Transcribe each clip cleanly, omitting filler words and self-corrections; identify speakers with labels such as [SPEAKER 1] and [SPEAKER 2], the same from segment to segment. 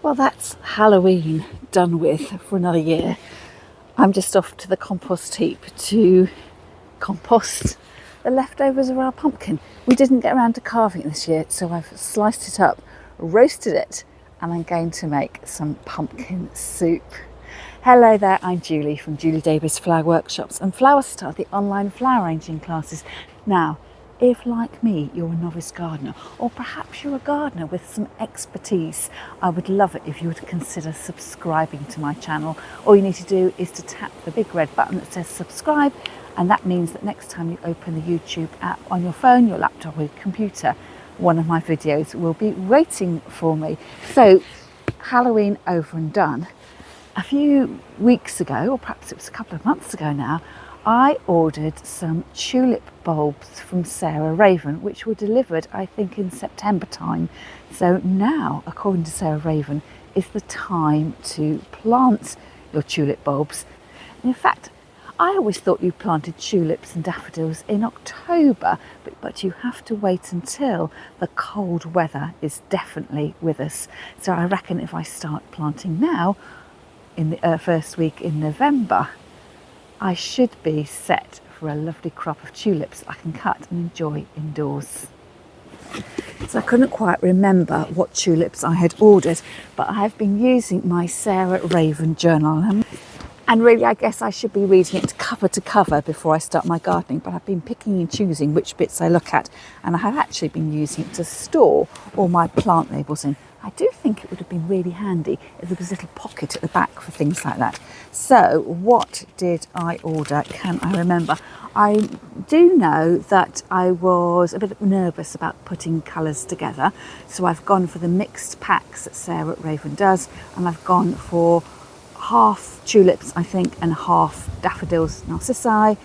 [SPEAKER 1] Well, that's Halloween done with for another year. I'm just off to the compost heap to compost the leftovers of our pumpkin. We didn't get around to carving it this year, so I've sliced it up, roasted it, and I'm going to make some pumpkin soup. Hello there, I'm Julie from Julie Davis Flower Workshops and Florist, the online flower arranging classes. Now, if like me, you're a novice gardener, or perhaps you're a gardener with some expertise, I would love it if you would consider subscribing to my channel. All you need to do is to tap the big red button that says subscribe, and that means that next time you open the YouTube app on your phone, your laptop or your computer, one of my videos will be waiting for me. So, Halloween over and done. A few weeks ago, or perhaps it was a couple of months ago now, I ordered some tulip bulbs from Sarah Raven, which were delivered, I think, in September time. So now, according to Sarah Raven, is the time to plant your tulip bulbs. And in fact, I always thought you planted tulips and daffodils in October, but you have to wait until the cold weather is definitely with us. So I reckon if I start planting now, in the first week in November, I should be set for a lovely crop of tulips I can cut and enjoy indoors. So I couldn't quite remember what tulips I had ordered, but I have been using my Sarah Raven journal. And really, I guess I should be reading it cover to cover before I start my gardening, but I've been picking and choosing which bits I look at, and I have actually been using it to store all my plant labels in. I do think it would have been really handy if there was a little pocket at the back for things like that. So what did I order? Can I remember? I do know that I was a bit nervous about putting colours together, so I've gone for the mixed packs that Sarah Raven does, and I've gone for half tulips, I think, and half daffodils, narcissi,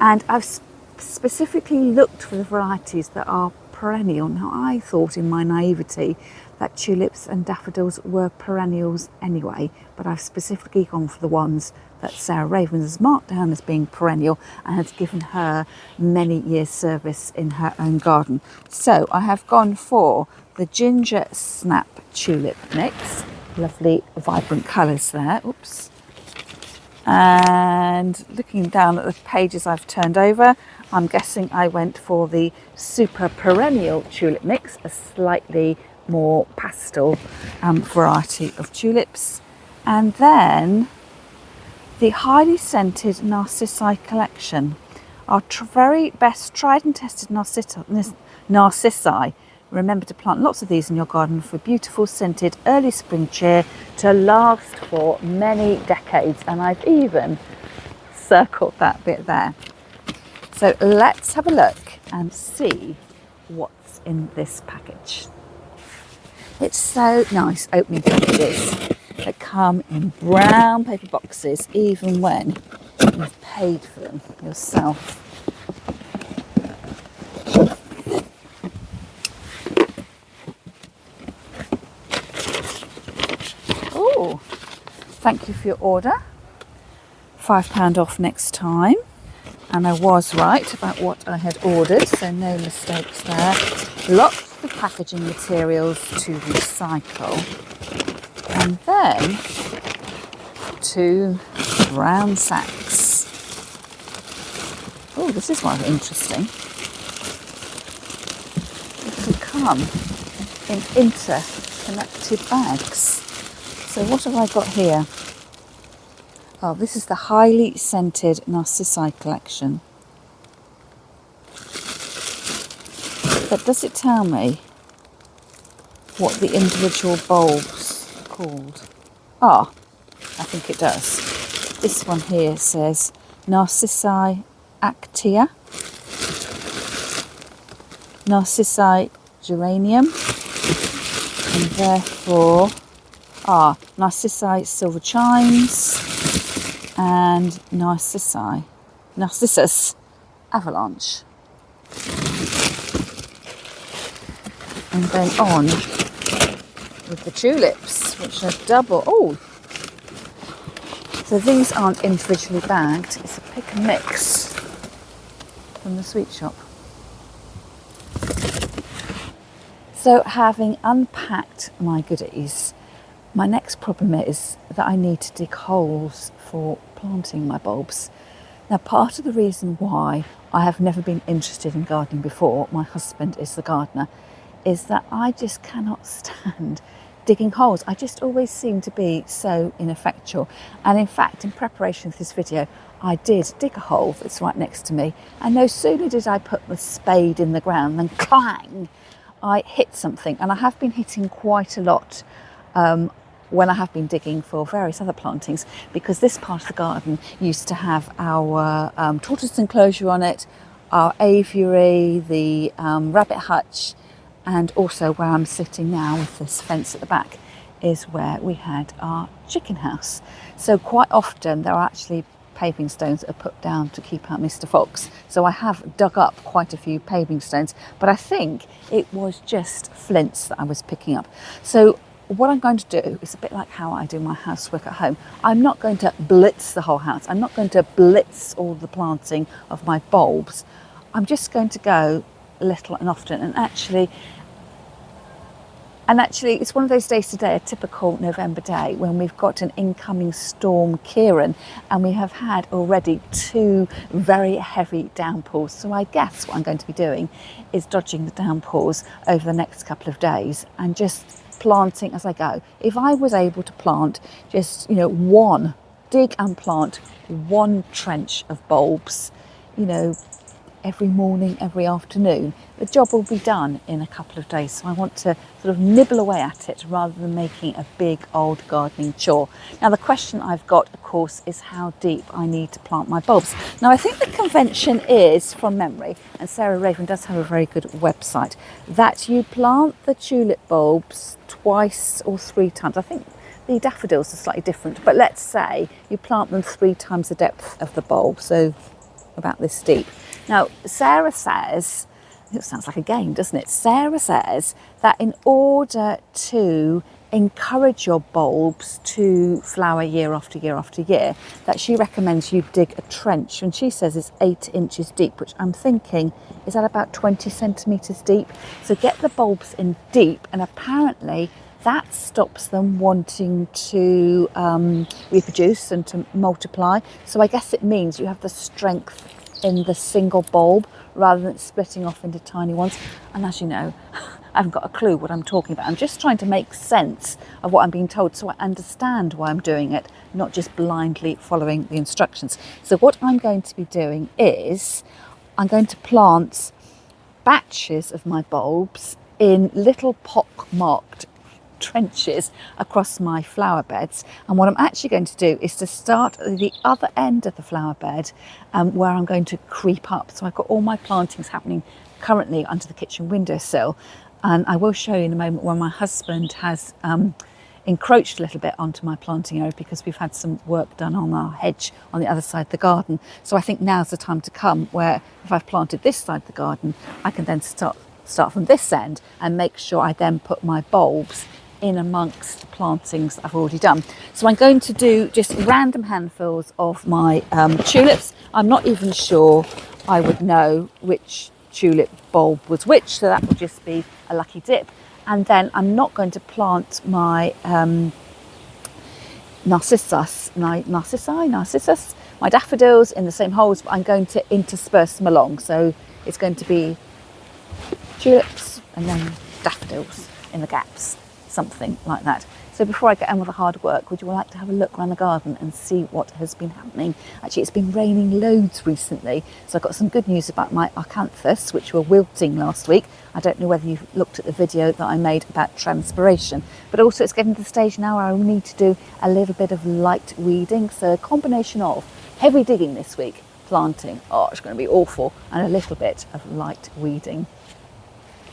[SPEAKER 1] and I've specifically looked for the varieties that are perennial. Now, I thought in my naivety that tulips and daffodils were perennials anyway, but I've specifically gone for the ones that Sarah Raven has marked down as being perennial and has given her many years service in her own garden. So I have gone for the Ginger Snap Tulip Mix. Lovely vibrant colours there. Oops. And looking down at the pages I've turned over, I'm guessing I went for the Super Perennial Tulip Mix, a slightly more pastel variety of tulips. And then the highly scented Narcissi collection. Our very best tried and tested Narcissi. Remember to plant lots of these in your garden for beautiful scented early spring cheer to last for many decades. And I've even circled that bit there. So let's have a look and see what's in this package. It's so nice opening packages that come in brown paper boxes, even when you've paid for them yourself. Oh, thank you for your order. £5 off next time. And I was right about what I had ordered, so no mistakes there. Lots of packaging materials to recycle. And then 2 brown sacks. Oh, this is rather interesting. It will come in interconnected bags. So what have I got here? Oh, this is the highly scented Narcissi collection. But does it tell me what the individual bulbs are called? Ah, I think it does. This one here says Narcissi actea, Narcissi geranium, and therefore Narcissi silver chimes, and Narcissus avalanche. And then on with the tulips, which are double. Oh, so these aren't individually bagged. It's a pick and mix from the sweet shop. So having unpacked my goodies, My next problem is that I need to dig holes for planting my bulbs. Now, part of the reason why I have never been interested in gardening before, my husband is the gardener, is that I just cannot stand digging holes. I just always seem to be so ineffectual. And in fact, in preparation for this video, I did dig a hole that's right next to me. And no sooner did I put the spade in the ground than clang, I hit something. And I have been hitting quite a lot when I have been digging for various other plantings, because this part of the garden used to have our tortoise enclosure on it, our aviary, the rabbit hutch, and also where I'm sitting now with this fence at the back is where we had our chicken house. So quite often there are actually paving stones that are put down to keep out Mr. Fox. So I have dug up quite a few paving stones, but I think it was just flints that I was picking up. So what I'm going to do is a bit like how I do my housework at home. I'm not going to blitz the whole house. I'm not going to blitz all the planting of my bulbs. I'm just going to go little and often, and actually it's one of those days today, a typical November day, when we've got an incoming storm Kieran, and we have had already 2 very heavy downpours. So I guess what I'm going to be doing is dodging the downpours over the next couple of days and just planting as I go. If I was able to plant just, dig and plant 1 trench of bulbs, every morning, every afternoon, the job will be done in a couple of days. So I want to sort of nibble away at it rather than making a big old gardening chore. Now, the question I've got, of course, is how deep I need to plant my bulbs. Now, I think the convention is, from memory, and Sarah Raven does have a very good website, that you plant the tulip bulbs twice or 3 times. I think the daffodils are slightly different, but let's say you plant them 3 times the depth of the bulb, so about this deep. Now, Sarah says, it sounds like a game, doesn't it? Sarah says that in order to encourage your bulbs to flower year after year after year, that she recommends you dig a trench, and she says it's 8 inches deep, which I'm thinking is at about 20 centimetres deep. So get the bulbs in deep, and apparently that stops them wanting to reproduce and to multiply. So I guess it means you have the strength in the single bulb rather than splitting off into tiny ones. And as you know, I haven't got a clue what I'm talking about. I'm just trying to make sense of what I'm being told so I understand why I'm doing it, not just blindly following the instructions. So what I'm going to be doing is I'm going to plant batches of my bulbs in little pock-marked trenches across my flower beds, and what I'm actually going to do is to start at the other end of the flower bed where I'm going to creep up. So I've got all my plantings happening currently under the kitchen windowsill, and I will show you in a moment when my husband has encroached a little bit onto my planting area because we've had some work done on our hedge on the other side of the garden. So I think now's the time to come where if I've planted this side of the garden, I can then start from this end and make sure I then put my bulbs in amongst the plantings that I've already done. So I'm going to do just random handfuls of my tulips. I'm not even sure I would know which tulip bulb was which, so that will just be a lucky dip. And then I'm not going to plant my narcissus, my daffodils in the same holes, but I'm going to intersperse them along. So it's going to be tulips and then daffodils in the gaps, something like that. So before I get on with the hard work, would you like to have a look around the garden and see what has been happening? Actually, it's been raining loads recently, so I've got some good news about my acanthus, which were wilting last week. I don't know whether you've looked at the video that I made about transpiration, but also it's getting to the stage now where I will need to do a little bit of light weeding. So a combination of heavy digging this week, planting, it's going to be awful, and a little bit of light weeding.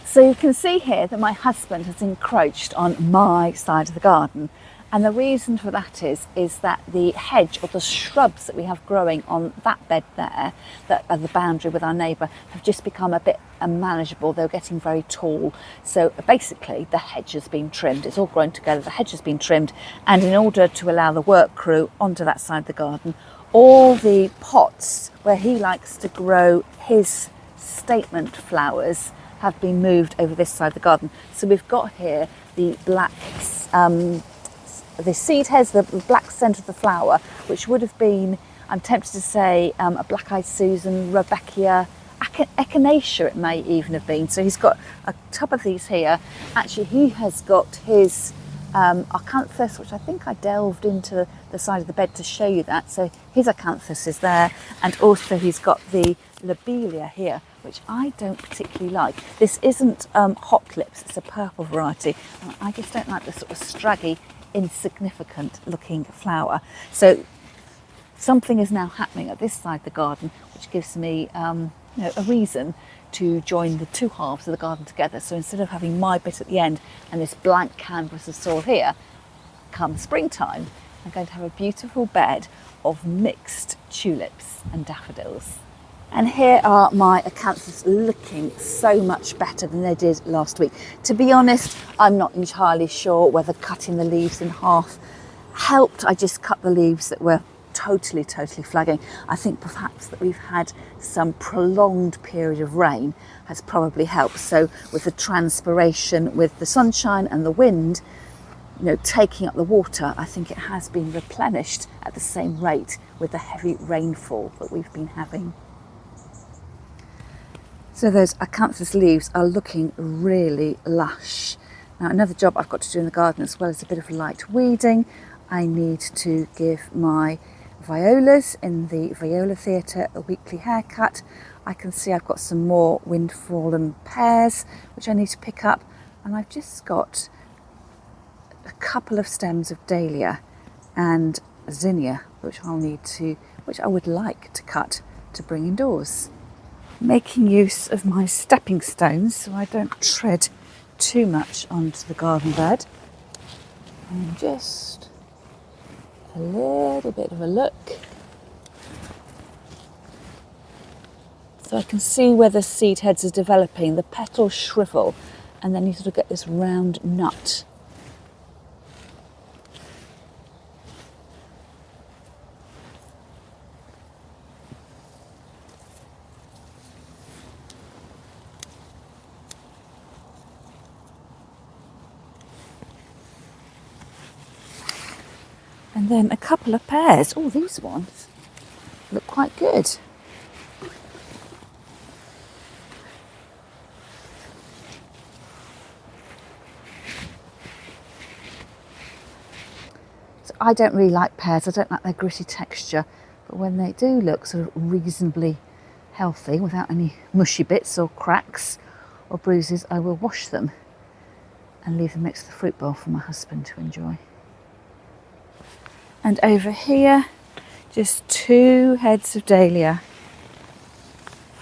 [SPEAKER 1] So you can see here that my husband has encroached on my side of the garden, and the reason for that is that the hedge or the shrubs that we have growing on that bed there, that are the boundary with our neighbour, have just become a bit unmanageable. They're getting very tall. So basically the hedge has been trimmed. It's all grown together. The hedge has been trimmed, and in order to allow the work crew onto that side of the garden, all the pots where he likes to grow his statement flowers have been moved over this side of the garden. So we've got here the black the seed heads, the black centre of the flower, which would have been, I'm tempted to say, a black-eyed Susan, Rebecca, Echinacea it may even have been. So he's got a tub of these here. Actually, he has got his acanthus, which I think I delved into the side of the bed to show you that. So his acanthus is there, and also he's got the lobelia here, which I don't particularly like. This isn't hot lips, it's a purple variety, and I just don't like the sort of straggy, insignificant looking flower. So something is now happening at this side of the garden, which gives me a reason to join the two halves of the garden together. So instead of having my bit at the end and this blank canvas of soil here, come springtime, I'm going to have a beautiful bed of mixed tulips and daffodils. And here are my acanthus, looking so much better than they did last week. To be honest, I'm not entirely sure whether cutting the leaves in half helped. I just cut the leaves that were totally flagging. I think perhaps that we've had some prolonged period of rain has probably helped. So with the transpiration, with the sunshine and the wind, taking up the water, I think it has been replenished at the same rate with the heavy rainfall that we've been having. So those acanthus leaves are looking really lush. Now, another job I've got to do in the garden, as well as a bit of light weeding, I need to give my violas in the Viola Theatre a weekly haircut. I can see I've got some more wind-fallen pears which I need to pick up, and I've just got a couple of stems of dahlia and zinnia which I would like to cut to bring indoors. Making use of my stepping stones so I don't tread too much onto the garden bed, and just a little bit of a look so I can see where the seed heads are developing. The petals shrivel and then you sort of get this round nut. And then a couple of pears. Oh, these ones look quite good. So I don't really like pears. I don't like their gritty texture. But when they do look sort of reasonably healthy, without any mushy bits or cracks or bruises, I will wash them and leave them next to the fruit bowl for my husband to enjoy. And over here, just 2 heads of dahlia.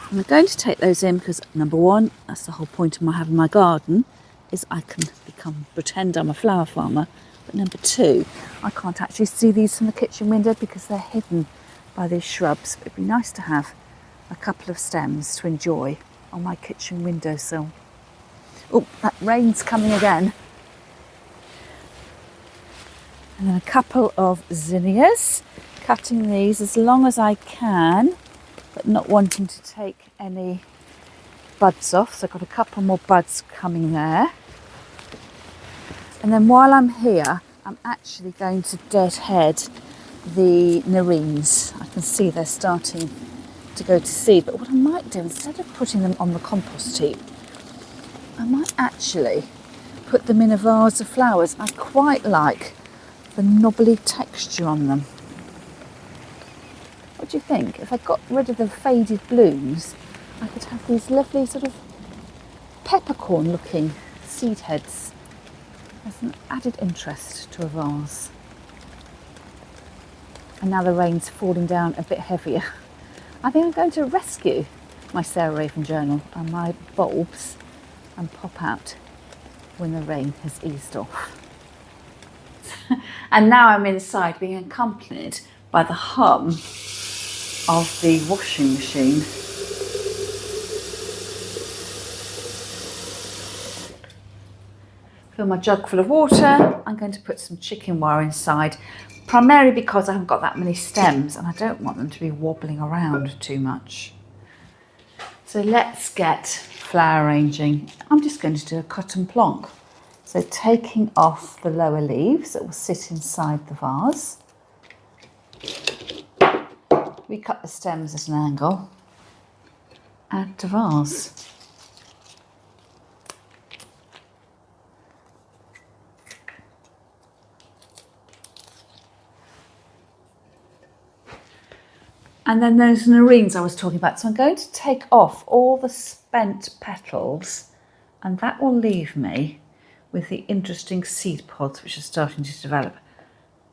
[SPEAKER 1] I'm going to take those in because, number one, that's the whole point of my having my garden, is I can pretend I'm a flower farmer. But number two, I can't actually see these from the kitchen window because they're hidden by these shrubs. But it'd be nice to have a couple of stems to enjoy on my kitchen windowsill. Oh, that rain's coming again. And then a couple of zinnias, cutting these as long as I can, but not wanting to take any buds off. So I've got a couple more buds coming there. And then while I'm here, I'm actually going to deadhead the nerines. I can see they're starting to go to seed, but what I might do, instead of putting them on the compost heap, I might actually put them in a vase of flowers. I quite like the knobbly texture on them. What do you think? If I got rid of the faded blooms, I could have these lovely sort of peppercorn looking seed heads as an added interest to a vase. And now the rain's falling down a bit heavier, I think I'm going to rescue my Sarah Raven journal and my bulbs and pop out when the rain has eased off. And now I'm inside, being accompanied by the hum of the washing machine. Fill my jug full of water. I'm going to put some chicken wire inside, primarily because I haven't got that many stems and I don't want them to be wobbling around too much. So let's get flower arranging. I'm just going to do a cut and plonk. So taking off the lower leaves that will sit inside the vase. We cut the stems at an angle. Add to vase. And then those nerines I was talking about. So I'm going to take off all the spent petals, and that will leave me with the interesting seed pods which are starting to develop.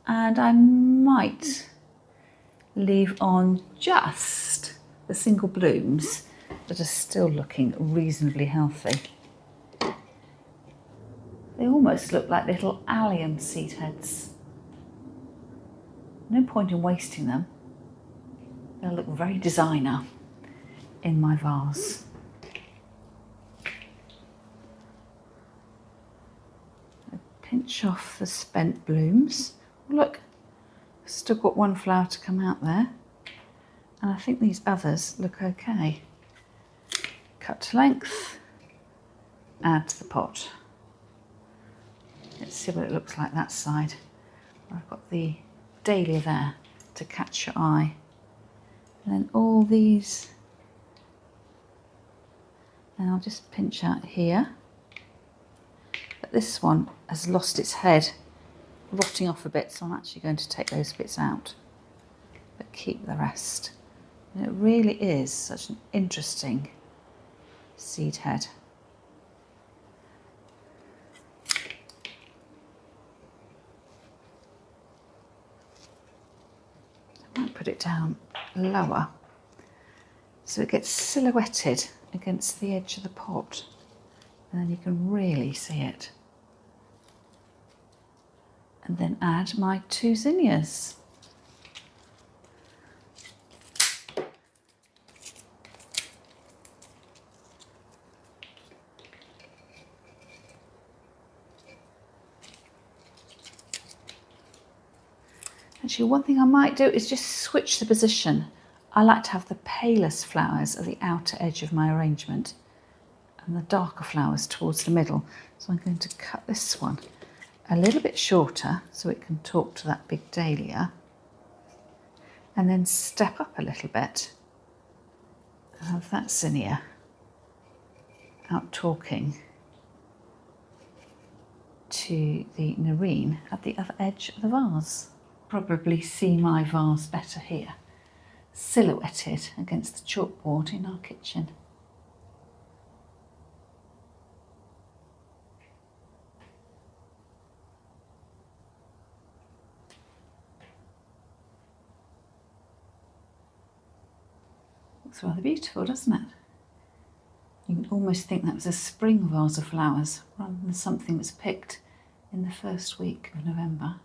[SPEAKER 1] And I might leave on just the single blooms that are still looking reasonably healthy. They almost look like little allium seed heads. No point in wasting them. They'll look very designer in my vase. Pinch off the spent blooms. Look, I've still got one flower to come out there. And I think these others look okay. Cut to length, add to the pot. Let's see what it looks like that side. I've got the dahlia there to catch your eye. And then all these, and I'll just pinch out here. But this one has lost its head, rotting off a bit, so I'm actually going to take those bits out, but keep the rest. And it really is such an interesting seed head. I might put it down lower so it gets silhouetted against the edge of the pot, and then you can really see it. And then add my 2 zinnias. Actually, one thing I might do is just switch the position. I like to have the palest flowers at the outer edge of my arrangement and the darker flowers towards the middle. So I'm going to cut this one a little bit shorter so it can talk to that big dahlia, and then step up a little bit and have that zinnia out talking to the nerine at the other edge of the vase. Probably see my vase better here, silhouetted against the chalkboard in our kitchen. Looks rather beautiful, doesn't it? You can almost think that was a spring vase of flowers rather than something that's picked in the first week of November.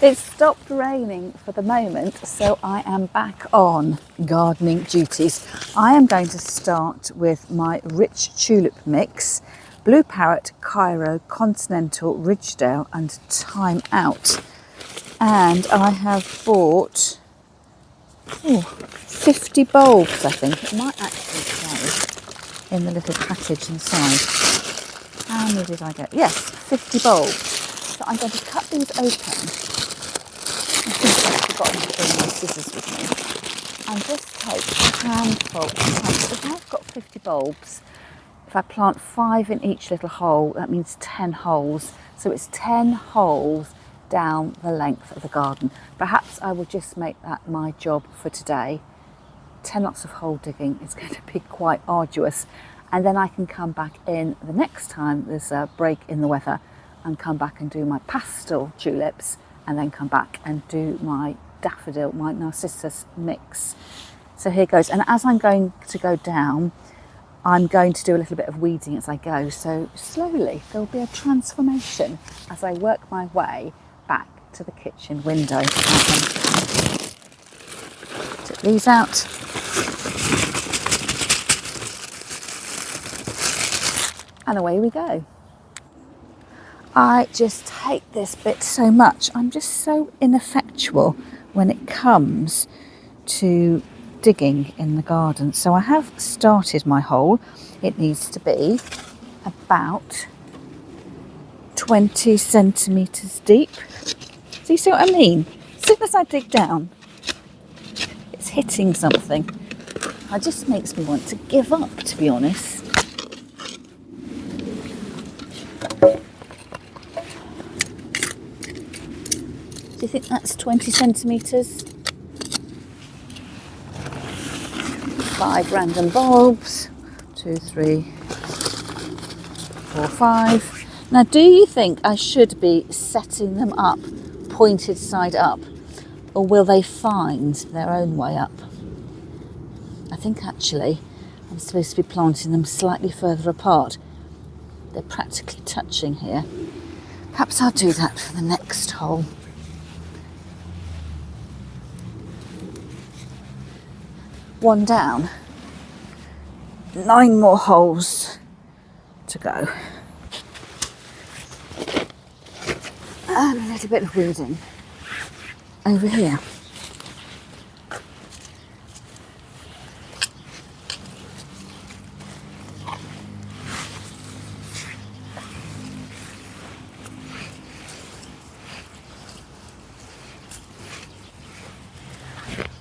[SPEAKER 1] It's stopped raining for the moment, so I am back on gardening duties. I am going to start with my rich tulip mix, Blue Parrot, Cairo, Continental, Ridgedale and Time Out. And I have bought 50 bulbs, I think. It might actually say in the little package inside. How many did I get? Yes, 50 bulbs. So I'm going to cut these open. I think I've forgotten to bring my scissors with me. And just take a handful. If I've got 50 bulbs, if I plant 5 in each little hole, that means 10 holes. So it's 10 holes down the length of the garden. Perhaps I will just make that my job for today. 10 lots of hole digging is going to be quite arduous. And then I can come back in the next time there's a break in the weather and come back and do my pastel tulips, and then come back and do my daffodil, my narcissus mix. So here goes. And as I'm going to go down, I'm going to do a little bit of weeding as I go. So slowly there'll be a transformation as I work my way back to the kitchen window. Take these out. And away we go. I just hate this bit so much. I'm just so ineffectual when it comes to digging in the garden. So I have started my hole. It needs to be about 20 centimetres deep. Do you see what I mean? As soon as I dig down, it's hitting something. It just makes me want to give up, to be honest. Do you think that's 20 centimetres? 5 random bulbs. 2, 3, 4, 5. Now, do you think I should be setting them up pointed side up, or will they find their own way up? I think actually I'm supposed to be planting them slightly further apart. They're practically touching here. Perhaps I'll do that for the next hole. One down. 9 more holes to go. And a little bit of weeding over here.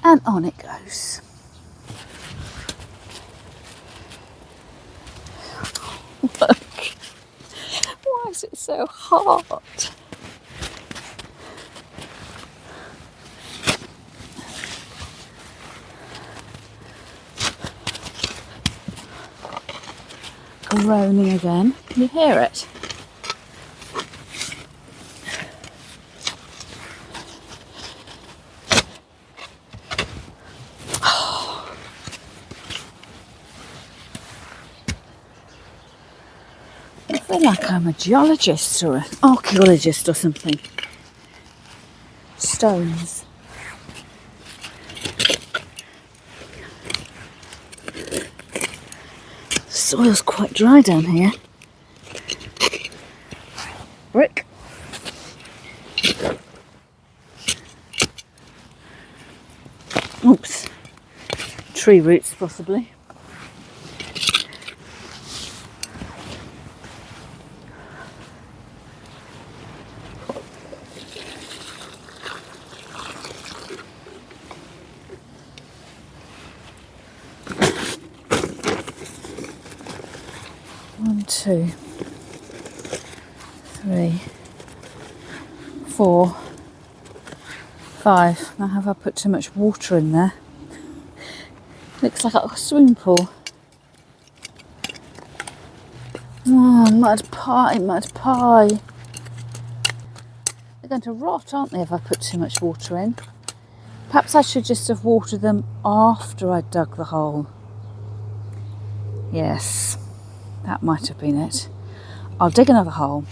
[SPEAKER 1] And on it goes. Look, why is it so hard? Groaning again. Can you hear it? I feel like I'm a geologist or an archaeologist or something. Stones. The soil's quite dry down here. Brick. Oops. Tree roots possibly. One, 2, 3, 4, 5. Now, have I put too much water in there? Looks like a swimming pool. Oh, mud pie, mud pie. They're going to rot, aren't they, if I put too much water in? Perhaps I should just have watered them after I dug the hole. Yes, that might have been it. I'll dig another hole,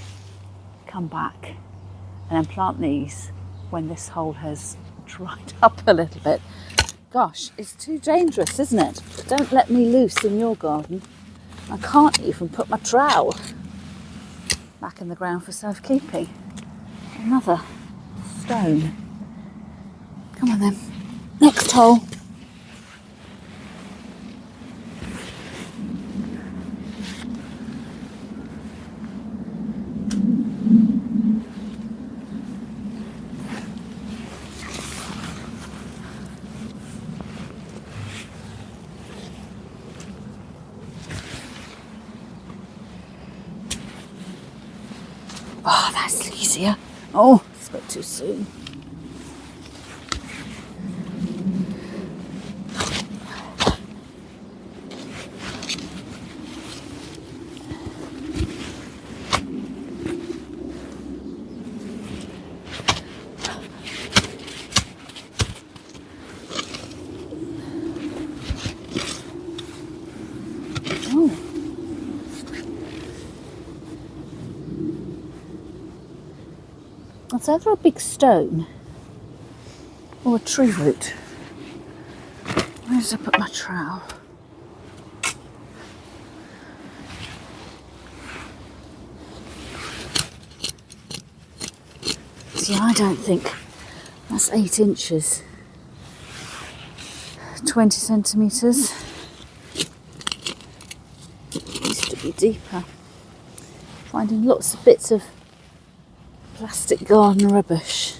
[SPEAKER 1] come back, and then plant these when this hole has dried up a little bit. Gosh, it's too dangerous, isn't it? Don't let me loose in your garden. I can't even put my trowel back in the ground for safekeeping. Another stone. Come on then. Next hole. Oh, that's easier. Oh, it's a bit too soon. Oh. It's either a big stone or a tree root. Where did I put my trowel? See, I don't think that's 8 inches. 20 centimetres. It used to be deeper. Finding lots of bits of Plastic garden rubbish.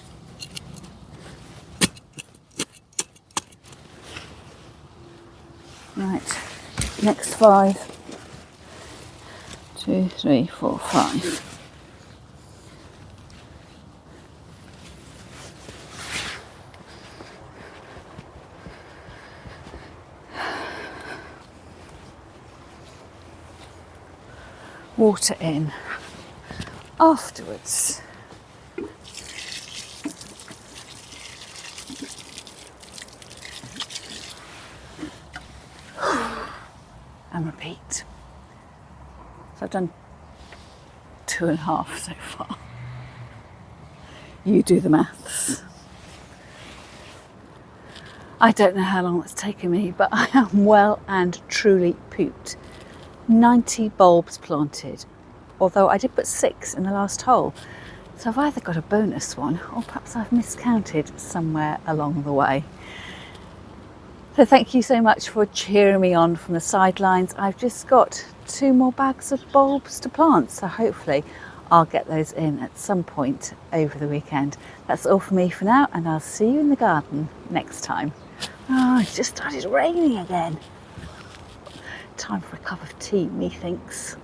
[SPEAKER 1] Right, next 5. 2, 3, 4, 5. Water in afterwards. And repeat. So I've done 2.5 so far. You do the maths. I don't know how long it's taken me, but I am well and truly pooped. 90 bulbs planted, although I did put 6 in the last hole. So I've either got a bonus one or perhaps I've miscounted somewhere along the way. So thank you so much for cheering me on from the sidelines. I've just got 2 more bags of bulbs to plant, so hopefully I'll get those in at some point over the weekend. That's all for me for now, and I'll see you in the garden next time. Oh, it just started raining again. Time for a cup of tea, methinks.